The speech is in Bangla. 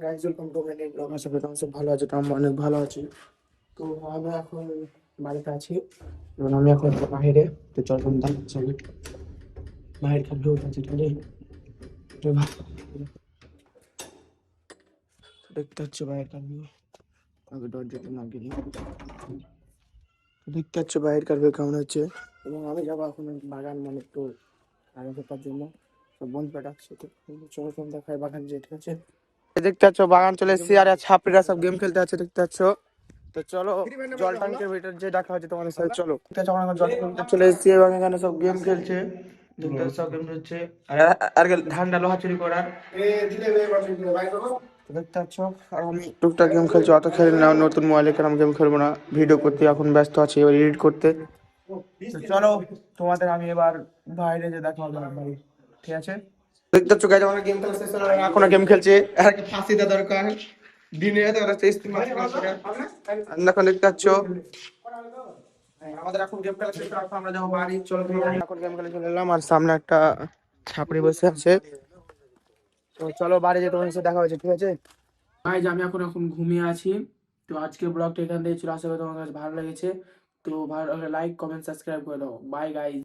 Guys welcome to my new blog. আশা করি তোমরা সব ভালো আছো। তো আমি অনেক ভালো আছি। তো আমি এখন বাড়িতে আছি এবং আমি এখন বাইরে। তো চল তুমি দেখাচ্ছি আমি বাইরে খালি উঠেছি। ঠিক আছে, তো দেখতে পাচ্ছ বাইরে খালি আগে দরজাটা না গেলে দেখতে পাচ্ছ বাইরের কার কেমন হচ্ছে। এবং আমি যাবো এখন বাগান, মানে একটু আগে থাকার জন্য। তো বন্ধুরা ডাকছে, তো চলো তুমি দেখায় বাগান যে। ঠিক আছে, দেখতে পাচ্ছ বাগান চলে এসেছি আর ছাত্রীরা সব গেম খেলতে আছে। দেখতে পাচ্ছ। তো চলো জল ট্যাঙ্কের ভিতর যে দেখা হচ্ছে তোমাদের সাথে, চলো। ঠিক আছে, আমরা এখন জল ট্যাঙ্কের চলে এসেছি এবং এখানে সব গেম খেলছে। দেখতে পাচ্ছ সব গেম হচ্ছে আর ধানটা লোহা চুরি করার। তো দেখতে পাচ্ছ আর আমি টুকটাক গেম খেলছি, অত খেলি না। নতুন মোবাইলে কেন গেম খেলবো না, ভিডিও করতে এখন ব্যস্ত আছি, এবার এডিট করতে। তো চলো তোমাদের আমি এবার বাইরে যে দেখা হবে ভাই। ঠিক আছে, দেখতে পাচ্ছ গাইজ আমরা গেম খেলা শেষ হলো, এখনো গেম খেলছে। আর একটা ফাঁসি দেওয়া দরকার দিনে, এত একটা ইস্তেমাল করে। এখন দেখতে পাচ্ছ আমাদের এখন গেম খেলা শেষ হলো, এখন আমরা যাবো বাড়ি। চলো এখন গেম খেলে চলে এলাম আর সামনে একটা ছাপড়ি বসে আছে। তো চলো বাড়ি যে তোমার সাথে দেখা হয়েছে। ঠিক আছে গাইজ, আমি এখন এখন ঘুমিয়ে আছি। তো আজকে ব্লগটা এখান থেকে ছিল, আশা করি তোমার কাছে ভালো লেগেছে। তো ভালো লাগলে লাইক কমেন্ট সাবস্ক্রাইব করে দাও। By guys.